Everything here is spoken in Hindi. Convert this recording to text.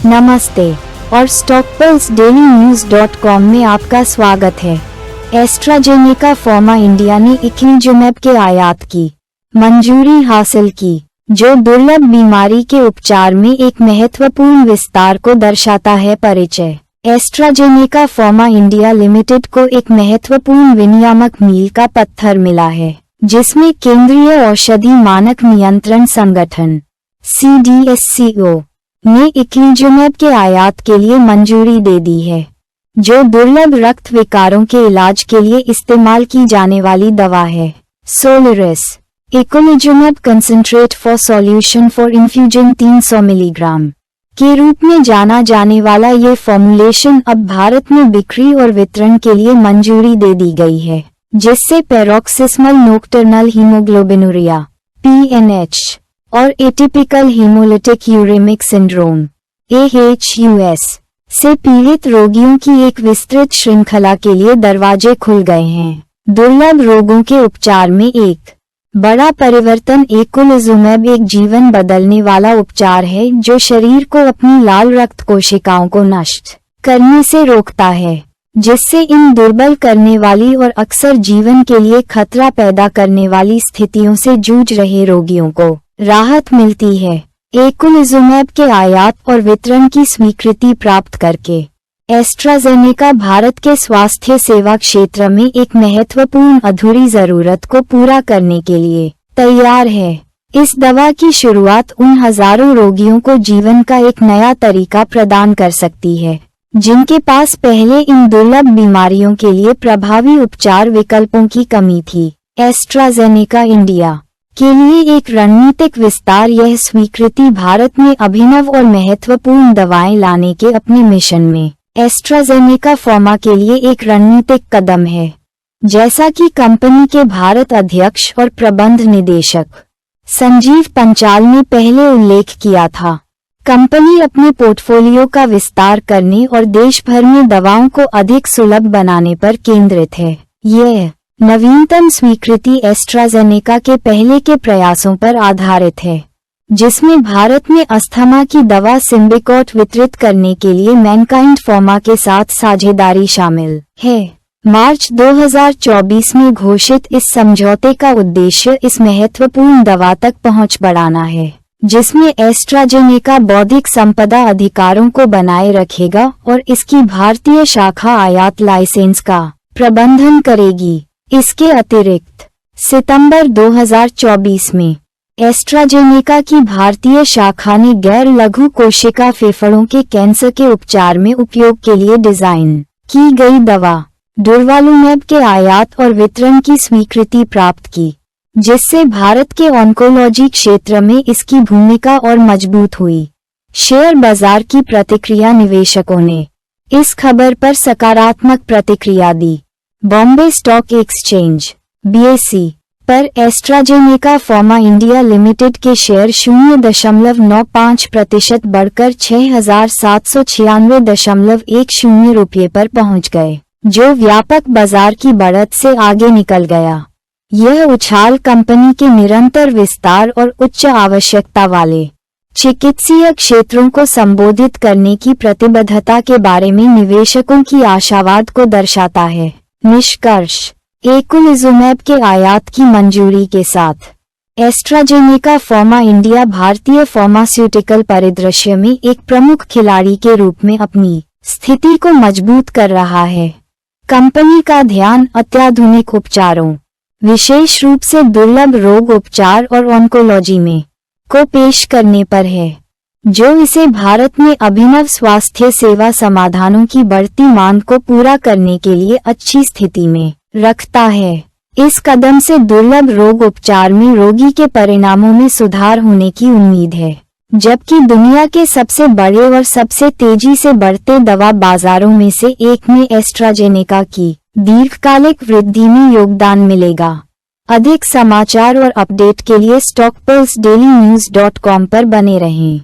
नमस्ते और StockPulseDailyNews.com में आपका स्वागत है। एस्ट्राजेनेका फार्मा इंडिया ने इक्लिजुमैब के आयात की मंजूरी हासिल की, जो दुर्लभ बीमारी के उपचार में एक महत्वपूर्ण विस्तार को दर्शाता है। परिचय। एस्ट्राजेनेका फार्मा इंडिया लिमिटेड को एक महत्वपूर्ण विनियामक मील का पत्थर मिला है, जिसमें केंद्रीय औषधि मानक नियंत्रण संगठन CDSCO ने इक्लिजुमैब के आयात के लिए मंजूरी दे दी है, जो दुर्लभ रक्त विकारों के इलाज के लिए इस्तेमाल की जाने वाली दवा है। Soliris eculizumab concentrate for solution for infusion 300 milligram के रूप में जाना जाने वाला ये फॉर्मुलेशन अब भारत में बिक्री और वितरण के लिए मंजूरी दे दी गई है, जिससे पैरोक्सिस्मल नोक्टर्नल हीमोग्लोबिनुरिया PNH और atypical haemolytic uraemic syndrome AHUS से पीड़ित रोगियों की एक विस्तृत श्रृंखला के लिए दरवाजे खुल गए हैं। दुर्लभ रोगों के उपचार में एक बड़ा परिवर्तन इक्लिजुमैब एक जीवन बदलने वाला उपचार है, जो शरीर को अपनी लाल रक्त कोशिकाओं को नष्ट करने से रोकता है, जिससे इन दुर्बल करने वाली और अक्सर जीवन के लिए खतरा पैदा करने वाली स्थितियों से जूझ रहे रोगियों को राहत मिलती है। इक्लिजुमैब के आयात और वितरण की स्वीकृति प्राप्त करके एस्ट्राजेनेका भारत के स्वास्थ्य सेवा क्षेत्र में एक महत्वपूर्ण अधूरी जरूरत को पूरा करने के लिए तैयार है। इस दवा की शुरुआत उन हजारों रोगियों को जीवन का एक नया तरीका प्रदान कर सकती है, जिनके पास पहले इन दुर्लभ बीमारियों के लिए प्रभावी उपचार विकल्पों की कमी थी। एस्ट्राजेनेका इंडिया के लिए एक रणनीतिक विस्तार। यह स्वीकृति भारत में अभिनव और महत्वपूर्ण दवाएं लाने के अपने मिशन में एस्ट्राजेनेका फार्मा के लिए एक रणनीतिक कदम है। जैसा कि कंपनी के भारत अध्यक्ष और प्रबंध निदेशक संजीव पंचाल ने पहले उल्लेख किया था, कंपनी अपने पोर्टफोलियो का विस्तार करने और देश भर में दवाओं को अधिक सुलभ बनाने पर केंद्रित है। यह नवीनतम स्वीकृति एस्ट्राजेनेका के पहले के प्रयासों पर आधारित है, जिसमें भारत में अस्थमा की दवा सिम्बिकॉट वितरित करने के लिए मैनकाइंड फार्मा के साथ साझेदारी शामिल है। मार्च 2024 में घोषित इस समझौते का उद्देश्य इस महत्वपूर्ण दवा तक पहुंच बढ़ाना है, जिसमें एस्ट्राजेनेका बौद्धिक संपदा अधिकारों को बनाए रखेगा और इसकी भारतीय शाखा आयात लाइसेंस का प्रबंधन करेगी। इसके अतिरिक्त सितंबर 2024 में एस्ट्राजेनेका की भारतीय शाखा ने गैर लघु कोशिका फेफड़ों के कैंसर के उपचार में उपयोग के लिए डिजाइन की गई दवा डुरवालुमैब के आयात और वितरण की स्वीकृति प्राप्त की, जिससे भारत के ऑन्कोलॉजी क्षेत्र में इसकी भूमिका और मजबूत हुई। शेयर बाजार की प्रतिक्रिया। निवेशकों ने इस खबर पर सकारात्मक प्रतिक्रिया दी। बॉम्बे स्टॉक एक्सचेंज BSE पर एस्ट्राजेनेका फार्मा इंडिया लिमिटेड के शेयर 0.95% बढ़कर 6,796.10 रुपये पर पहुंच गए, जो व्यापक बाजार की बढ़त से आगे निकल गया। यह उछाल कंपनी के निरंतर विस्तार और उच्च आवश्यकता वाले चिकित्सीय क्षेत्रों को संबोधित करने की प्रतिबद्धता के बारे में निवेशकों की आशावाद को दर्शाता है। निष्कर्ष। इक्लिजुमैब के आयात की मंजूरी के साथ एस्ट्राजेनेका फार्मा इंडिया भारतीय फार्मास्यूटिकल परिदृश्य में एक प्रमुख खिलाड़ी के रूप में अपनी स्थिति को मजबूत कर रहा है। कंपनी का ध्यान अत्याधुनिक उपचारों, विशेष रूप से दुर्लभ रोग उपचार और ऑन्कोलॉजी में को पेश करने पर है, जो इसे भारत में अभिनव स्वास्थ्य सेवा समाधानों की बढ़ती मांग को पूरा करने के लिए अच्छी स्थिति में रखता है। इस कदम से दुर्लभ रोग उपचार में रोगी के परिणामों में सुधार होने की उम्मीद है, जबकि दुनिया के सबसे बड़े और सबसे तेजी से बढ़ते दवा बाजारों में से एक में एस्ट्राजेनेका की दीर्घकालिक वृद्धि में योगदान मिलेगा। अधिक समाचार और अपडेट के लिए StockPulseDailyNews.com पर बने रहें।